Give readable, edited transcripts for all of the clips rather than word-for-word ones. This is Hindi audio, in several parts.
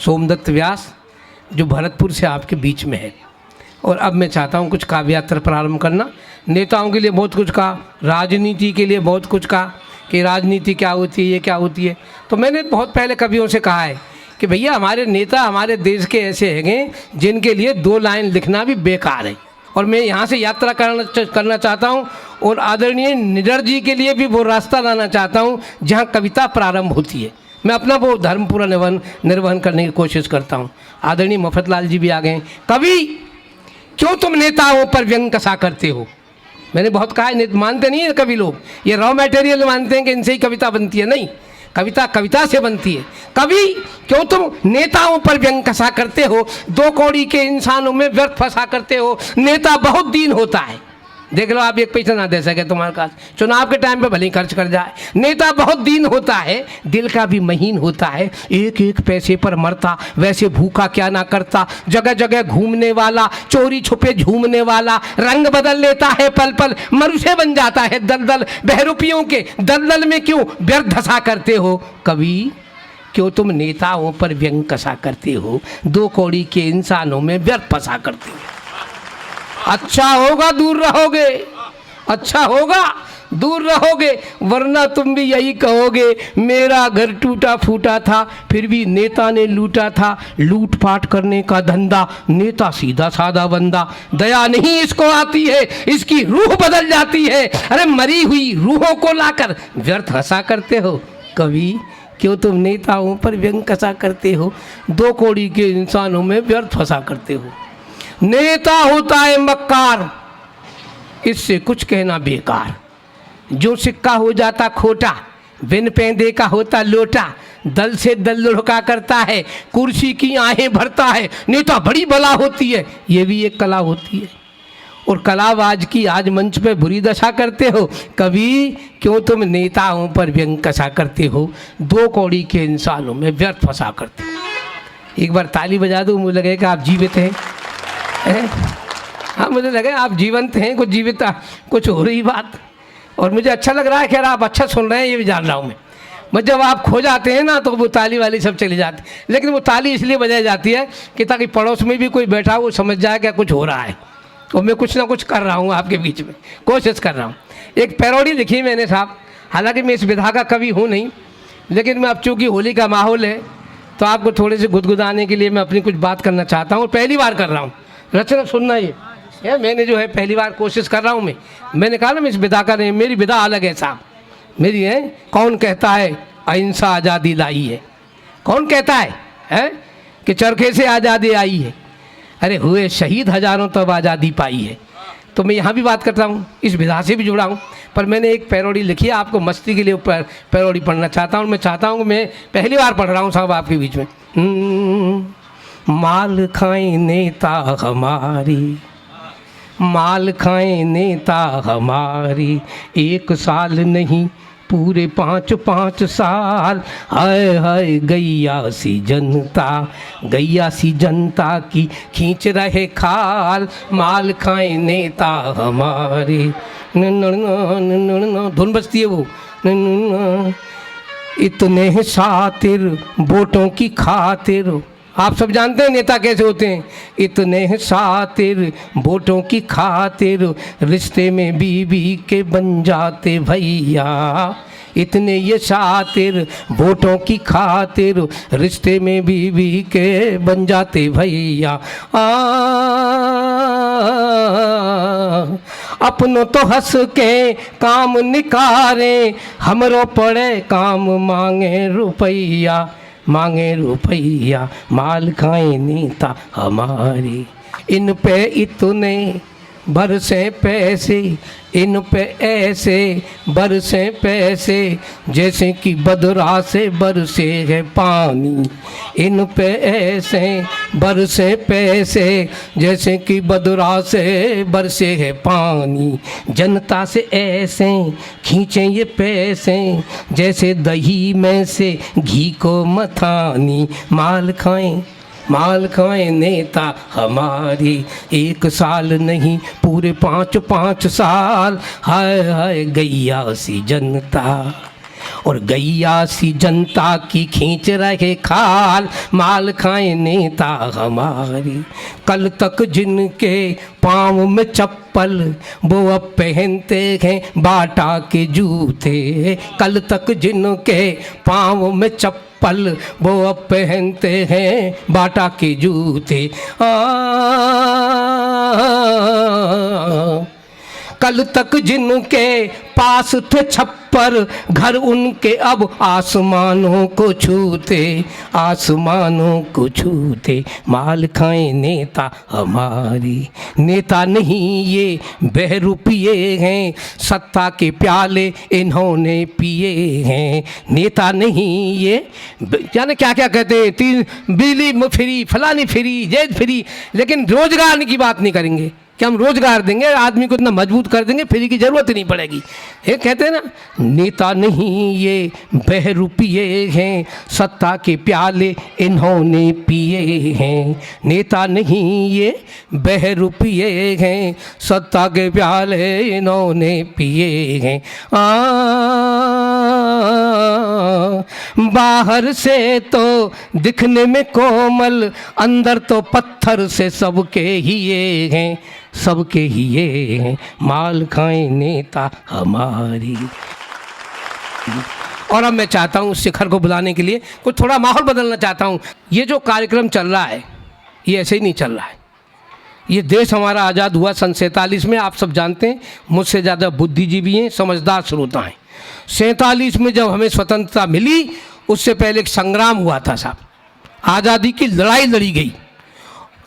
सोमदत्त व्यास, जो भरतपुर से आपके बीच में है। और अब मैं चाहता हूँ कुछ काव्य यात्रा प्रारंभ करना। नेताओं के लिए बहुत कुछ कहा, राजनीति के लिए बहुत कुछ कहा कि राजनीति क्या होती है, ये क्या होती है। तो मैंने बहुत पहले कवियों से कहा है कि भैया हमारे नेता हमारे देश के ऐसे हैं जिनके लिए 2 लाइन लिखना भी बेकार है। और मैं यहाँ से यात्रा करना चाहता हूँ और आदरणीय निडर जी के लिए भी वो रास्ता लाना चाहता हूँ जहाँ कविता प्रारंभ होती है। मैं अपना वो धर्म पूरा निर्वहन करने की कोशिश करता हूँ। आदरणीय मफतलाल जी भी आ गए। कवि, क्यों तुम नेताओं पर व्यंग कसा करते हो? मैंने बहुत कहा है, मानते नहीं है कवि लोग, ये रॉ मटेरियल मानते हैं कि इनसे ही कविता बनती है। नहीं, कविता कविता से बनती है। कवि, क्यों तुम नेताओं पर व्यंग कसा करते हो? 2 कौड़ी के इंसानों में व्यर्थ फंसा करते हो। नेता बहुत दीन होता है, देख लो आप 1 पैसा ना दे सके तुम्हारे पास, चुनाव के टाइम पे भले ही खर्च कर जाए। नेता बहुत दीन होता है, दिल का भी महीन होता है, 1-1 पैसे पर मरता, वैसे भूखा क्या ना करता। जगह जगह घूमने वाला, चोरी छुपे झूमने वाला, रंग बदल लेता है पल पल, मनुष्य बन जाता है दलदल। बहरूपियों के दलदल में क्यों व्यर्थ धसा करते हो? कवि, क्यों तुम नेताओं पर व्यंग कसा करते हो? 2 कौड़ी के इंसानों में व्यर्थ फंसा करते हो। अच्छा होगा दूर रहोगे, अच्छा होगा दूर रहोगे, वरना तुम भी यही कहोगे मेरा घर टूटा फूटा था फिर भी नेता ने लूटा था। लूट पाट करने का धंधा, नेता सीधा साधा बंदा। दया नहीं इसको आती है, इसकी रूह बदल जाती है। अरे मरी हुई रूहों को लाकर व्यर्थ हंसा करते हो। कवि, क्यों तुम नेताओं पर व्यंग कसा करते हो? 2 कौड़ी के इंसानों में व्यर्थ फंसा करते हो। नेता होता है मक्कार, इससे कुछ कहना बेकार। जो सिक्का हो जाता खोटा, बिन पैंदे का होता लोटा। दल से दल लुढ़का करता है, कुर्सी की आहें भरता है। नेता बड़ी बला होती है, ये भी एक कला होती है। और कलाबाज की आज मंच पे बुरी दशा करते हो। कवि, क्यों तुम नेताओं पर व्यंग कसा करते हो? 2 कौड़ी के इंसानों में व्यर्थ फंसा करते हो। एक बार ताली बजा दो, मुझे लगे कि आप जीवित हैं। हाँ, मुझे लगा आप जीवंत हैं, कुछ जीवित कुछ हो रही बात। और मुझे अच्छा लग रहा है, खैर आप अच्छा सुन रहे हैं ये भी जान रहा हूँ मैं। जब आप खो जाते हैं ना तो वो ताली वाली सब चली जाती, लेकिन वो ताली इसलिए बजाई जाती है कि ताकि पड़ोस में भी कोई बैठा वो समझ जाए क्या कुछ हो रहा है। और मैं कुछ ना कुछ कर रहा हूँ आपके बीच में, कोशिश कर रहा हूँ। एक पैरोडी लिखी मैंने साहब, हालांकि मैं इस विधा का कवि हूँ नहीं, लेकिन मैं अब चूँकि होली का माहौल है तो आपको थोड़े से गुदगुदाने के लिए मैं अपनी कुछ बात करना चाहता हूँ। पहली बार कर रहा हूँ, रचना सुनना ये मैंने जो है पहली बार कोशिश कर रहा हूँ। मैंने कहा ना मैं इस विधा का नहीं, मेरी विधा अलग है साहब, मेरी है। कौन कहता है अहिंसा आज़ादी लाई है? कौन कहता है कि चरखे से आज़ादी आई है? अरे हुए शहीद हजारों तब आज़ादी पाई है। तो मैं यहाँ भी बात करता हूँ, इस विधा से भी जुड़ा हूँ। पर मैंने एक पैरोडी लिखी है, आपको मस्ती के लिए पैरोडी पढ़ना चाहता हूँ। मैं चाहता हूँ कि मैं पहली बार पढ़ रहा हूँ साहब आपके बीच में। माल खाएं नेता हमारी, माल खाएं नेता हमारी, 1 साल नहीं पूरे 5-5 साल। हाय हाय गैया सी जनता, गैया सी जनता की खींच रहे खाल। माल खाएं नेता हमारी, धुन बजती है वो। इतने शातिर वोटों की खातिर, आप सब जानते हैं नेता कैसे होते हैं। इतने शातिर वोटों की खातिर, रिश्ते में बीवी के बन जाते भैया। इतने ये शातिर वोटों की खातिर, रिश्ते में बीवी के बन जाते भैया। अपनों तो हंस के काम निकारे, हमरो पड़े काम मांगे रुपैया, मांगे रुपैया। माल खाए नेता हमारी, इन पे इतने बरसे पैसे, इन पे ऐसे बरसे पैसे, जैसे कि बदरा से बरसे है पानी। इन पे ऐसे बरसे पैसे, जैसे कि बदरा से बरसे है पानी। जनता से ऐसे खींचे ये पैसे, जैसे दही में से घी को मथानी। माल खाएं नेता हमारी, 1 साल नहीं पूरे 5-5 साल। हाय हाय गैया सी जनता। और गैया सी जनता की खींच रहे खाल, माल खाए नेता हमारी। कल तक जिनके पाँव में चप्पल, वो अब पहनते हैं बाटा के जूते। कल तक जिनके पाँव में चप्पल, वो अब पहनते हैं बाटा के जूते। कल तक जिनके पास थे छप्पर, घर उनके अब आसमानों को छूते, आसमानों को छूते। माल खाए नेता हमारी। नेता नहीं ये बहरूपिए हैं, सत्ता के प्याले इन्होंने पिए हैं। नेता नहीं ये, जाने क्या क्या कहते हैं, तीन बिजली फ्री, फलानी फ्री, जेल फ्री, लेकिन रोजगार की बात नहीं करेंगे कि हम रोजगार देंगे, आदमी को इतना मजबूत कर देंगे, फ्री की जरूरत ही नहीं पड़ेगी। ये कहते हैं ना, नेता नहीं ये बहरूपिए हैं, सत्ता के प्याले इन्होंने पिए हैं। नेता नहीं ये बहरूपिए हैं, सत्ता के प्याले इन्होंने पिए हैं। बाहर से तो दिखने में कोमल, अंदर तो पत्थर से सबके ही ये हैं, सबके ही ये हैं। माल खाए नेता हमारी। और अब मैं चाहता हूँ शिखर को बुलाने के लिए कुछ थोड़ा माहौल बदलना चाहता हूँ। ये जो कार्यक्रम चल रहा है ये ऐसे ही नहीं चल रहा है। ये देश हमारा आज़ाद हुआ सन 47 में, आप सब जानते हैं, मुझसे ज़्यादा बुद्धिजीवी हैं, समझदार श्रोता हैं। 47 में जब हमें स्वतंत्रता मिली, उससे पहले एक संग्राम हुआ था साहब, आज़ादी की लड़ाई लड़ी गई।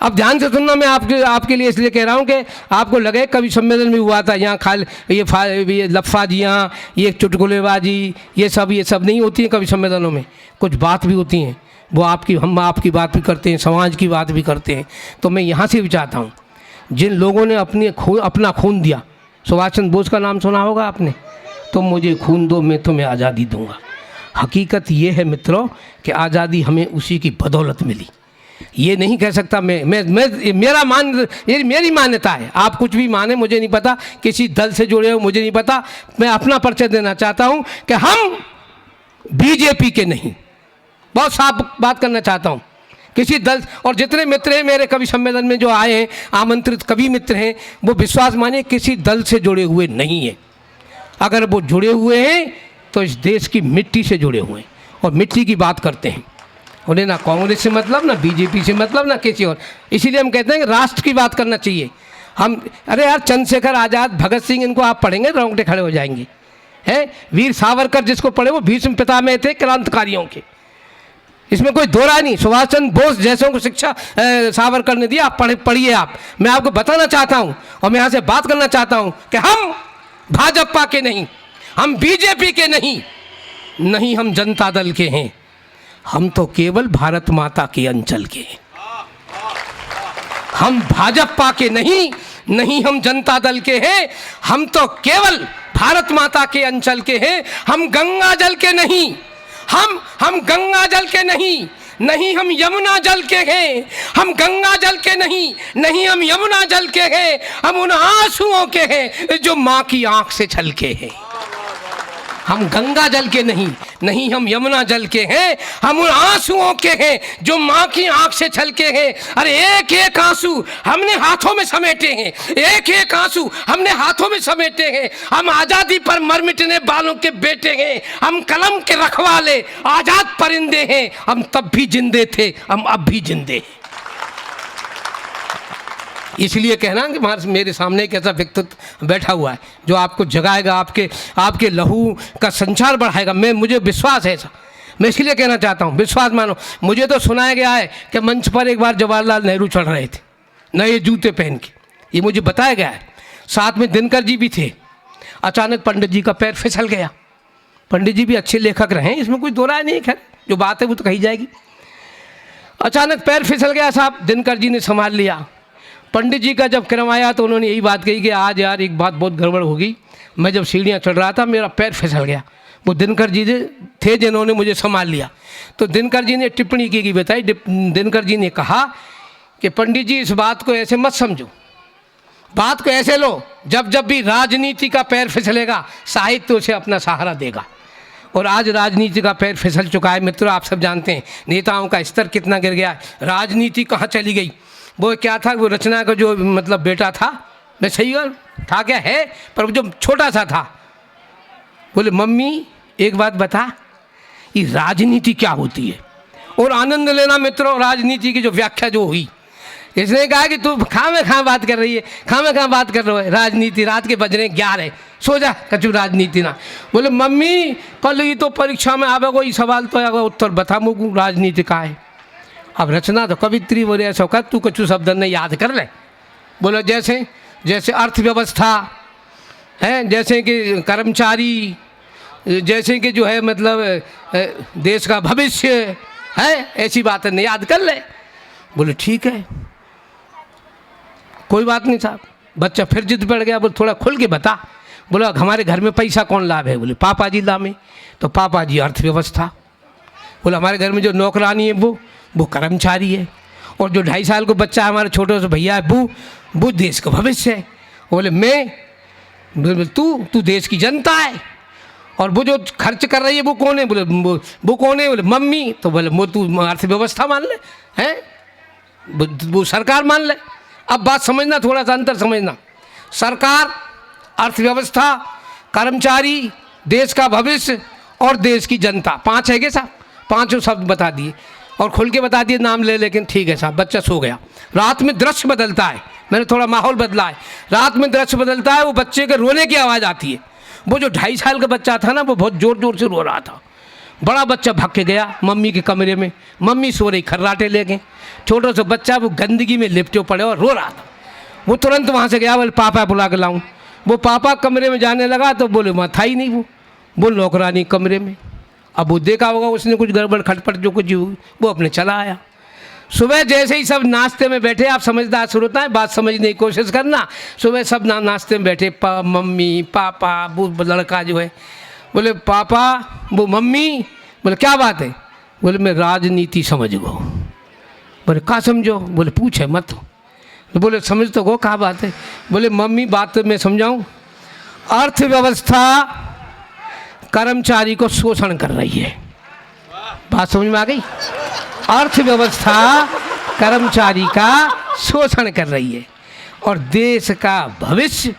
अब ध्यान से सुनना, मैं आपके लिए इसलिए कह रहा हूँ कि आपको लगे कवि सम्मेलन में हुआ था, यहाँ खाल ये लफाजियाँ, ये चुटकुलेबाजी, ये सब नहीं होती हैं कवि सम्मेलनों में। कुछ बात भी होती हैं, वो हम आपकी बात भी करते हैं, समाज की बात भी करते हैं। तो मैं यहाँ से भी चाहता हूँ, जिन लोगों ने अपना खून दिया, सुभाष चंद्र बोस का नाम सुना होगा आपने, तुम मुझे खून दो मैं तुम्हें आज़ादी दूंगा। हकीकत ये है मित्रों कि आज़ादी हमें उसी की बदौलत मिली। ये नहीं कह सकता मेरी मान्यता है, आप कुछ भी माने मुझे नहीं पता, किसी दल से जुड़े हो मुझे नहीं पता। मैं अपना परिचय देना चाहता हूँ कि हम बीजेपी के नहीं, बहुत साफ बात करना चाहता हूँ, किसी दल। और जितने मित्र हैं मेरे कवि सम्मेलन में जो आए हैं, आमंत्रित कवि मित्र हैं, वो विश्वास मानिए किसी दल से जुड़े हुए नहीं हैं। अगर वो जुड़े हुए हैं तो इस देश की मिट्टी से जुड़े हुए हैं और मिट्टी की बात करते हैं। उन्हें ना कांग्रेस से मतलब, ना बीजेपी से मतलब, ना किसी और। इसीलिए हम कहते हैं कि राष्ट्र की बात करना चाहिए। अरे यार, चंद्रशेखर आज़ाद, भगत सिंह, इनको आप पढ़ेंगे रोंगटे खड़े हो जाएंगे। हैं, वीर सावरकर जिसको पढ़े वो भीष्म पितामह थे क्रांतिकारियों के, इसमें कोई दो राय नहीं। सुभाष चंद्र बोस जैसों को शिक्षा सावरकर ने दिया, आप पढ़िए। आप, मैं आपको बताना चाहता हूँ और मैं यहाँ से बात करना चाहता हूँ कि हम भाजपा के नहीं, हम बीजेपी के नहीं, हम जनता दल के हैं। हम तो केवल भारत माता के अंचल के हैं। हम भाजपा के नहीं, हम जनता दल के हैं। हम तो केवल भारत माता के अंचल के हैं। हम गंगा जल के नहीं, हम गंगा जल के नहीं, हम यमुना जल के हैं। हम गंगा जल के नहीं, हम यमुना जल के हैं। हम उन आंसुओं के हैं जो माँ की आंख से छलके हैं। हम गंगा जल के नहीं, हम यमुना जल के हैं। हम उन आंसुओं के हैं जो माँ की आंख से छलके हैं। अरे एक एक आंसू हमने हाथों में समेटे हैं, एक एक आंसू हमने हाथों में समेटे हैं। हम आज़ादी पर मर मिटने वालों के बेटे हैं। हम कलम के रखवाले, आज़ाद परिंदे हैं। हम तब भी जिंदे थे, हम अब भी जिंदे हैं। इसलिए कहना कि मेरे सामने एक ऐसा व्यक्तित्व बैठा हुआ है जो आपको जगाएगा, आपके लहू का संचार बढ़ाएगा। मुझे विश्वास है ऐसा। मैं इसलिए कहना चाहता हूँ, विश्वास मानो। मुझे तो सुनाया गया है कि मंच पर एक बार जवाहरलाल नेहरू चढ़ रहे थे नए जूते पहन के, ये मुझे बताया गया है। साथ में दिनकर जी भी थे। अचानक पंडित जी का पैर फिसल गया। पंडित जी भी अच्छे लेखक रहे, इसमें कोई दो राय नहीं। खैर, जो बात है वो तो कही जाएगी। अचानक पैर फिसल गया साहब, दिनकर जी ने संभाल लिया। पंडित जी का जब क्रम आया तो उन्होंने यही बात कही कि आज यार एक बात बहुत गड़बड़ हो गई। मैं जब सीढ़ियाँ चढ़ रहा था मेरा पैर फिसल गया। वो दिनकर जी थे जिन्होंने मुझे संभाल लिया। तो दिनकर जी ने टिप्पणी की बताई। दिनकर जी ने कहा कि पंडित जी इस बात को ऐसे मत समझो, बात को ऐसे लो, जब जब भी राजनीति का पैर फिसलेगा साहित्य उसे अपना सहारा देगा। और आज राजनीति का पैर फिसल चुका है। मित्रों, आप सब जानते हैं नेताओं का स्तर कितना गिर गया है। राजनीति कहाँ चली गई। वो क्या था, वो रचना का जो मतलब बेटा था, मैं सही था क्या है, पर जो छोटा सा था, बोले मम्मी एक बात बता, ये राजनीति क्या होती है। और आनंद लेना मित्रों राजनीति की जो व्याख्या जो हुई, इसने कहा कि तू खां बात कर रही है, खां बात कर रहे हो राजनीति, रात के बज रहे 11, सो जा कचू राजनीति ना। बोले मम्मी कल ये तो परीक्षा में आवेगा, ये सवाल तो आएगा, उत्तर बता मुझको राजनीति का है। अब रचना तो कवित्री बोले ऐसा कर, तू कचू शब्द ने याद कर ले। बोलो जैसे जैसे अर्थव्यवस्था है, जैसे कि कर्मचारी, जैसे कि जो है मतलब देश का भविष्य है, ऐसी बातें नहीं याद कर ले। बोले ठीक है कोई बात नहीं साहब। बच्चा फिर जिद पड़ गया, बोले थोड़ा खुल के बता। बोला हमारे घर में पैसा कौन लाभ है। बोले पापा जी लाभ है। तो पापा जी अर्थव्यवस्था। बोले हमारे घर में जो नौकरानी है वो कर्मचारी है, और जो 2.5 साल को बच्चा हमारे छोटे से भैया है वो देश का भविष्य है। बोले मैं तू देश की जनता है, और वो जो खर्च कर रही है वो कौन है। बोले वो कौन है। बोले मम्मी। तो बोले वो तू अर्थव्यवस्था मान ले हैं, वो सरकार मान ले। अब बात समझना, थोड़ा सा अंतर समझना। सरकार, अर्थव्यवस्था, कर्मचारी, देश का भविष्य और देश की जनता, 5 है क्या साहब। 5 शब्द बता दिए और खुल के बता दिए नाम ले, लेकिन ठीक है साहब। बच्चा सो गया। रात में दृश्य बदलता है, मैंने थोड़ा माहौल बदला है। रात में दृश्य बदलता है, वो बच्चे के रोने की आवाज़ आती है। वो जो 2.5 साल का बच्चा था ना, वो बहुत ज़ोर ज़ोर से रो रहा था। बड़ा बच्चा भाग के गया मम्मी के कमरे में, मम्मी सो रही खर्राटे लेके। छोटा सा बच्चा वो गंदगी में लिपटे पड़े और रो रहा था। वो तुरंत वहाँ से गया, बोले पापा बुला के लाऊं। वो पापा कमरे में जाने लगा तो बोले वहाँ था ही नहीं वो नौकरानी कमरे में। अब वो देखा होगा उसने कुछ गड़बड़ खटपट जो कुछ हुई, वो अपने चला आया। सुबह जैसे ही सब नाश्ते में बैठे, आप समझदार श्रोता है, बात समझने की कोशिश करना। सुबह सब नाश्ते में बैठे, मम्मी पापा, वो लड़का जो है, बोले पापा, वो मम्मी। बोले क्या बात है। बोले मैं राजनीति समझ गो। बोले क्या समझो। बोले पूछे मत। तो बोले समझ तो गो क्या बात है। बोले मम्मी बात तो मैं समझाऊँ। अर्थव्यवस्था कर्मचारी को शोषण कर रही है। बात समझ में आ गई। अर्थव्यवस्था कर्मचारी का शोषण कर रही है, और देश का भविष्य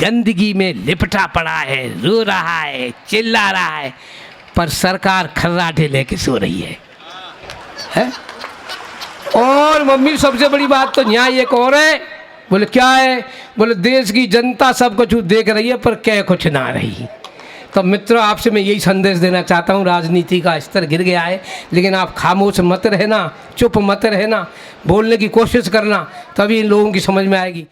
गंदगी में लिपटा पड़ा है, रो रहा है, चिल्ला रहा है, पर सरकार खर्राटे लेके सो रही है? और मम्मी सबसे बड़ी बात तो न्याय एक और है। बोले क्या है। बोले देश की जनता सब कुछ देख रही है पर कह कुछ ना रही। तो मित्रों आपसे मैं यही संदेश देना चाहता हूँ, राजनीति का स्तर गिर गया है, लेकिन आप खामोश मत रहना, चुप मत रहना, बोलने की कोशिश करना, तभी इन लोगों की समझ में आएगी।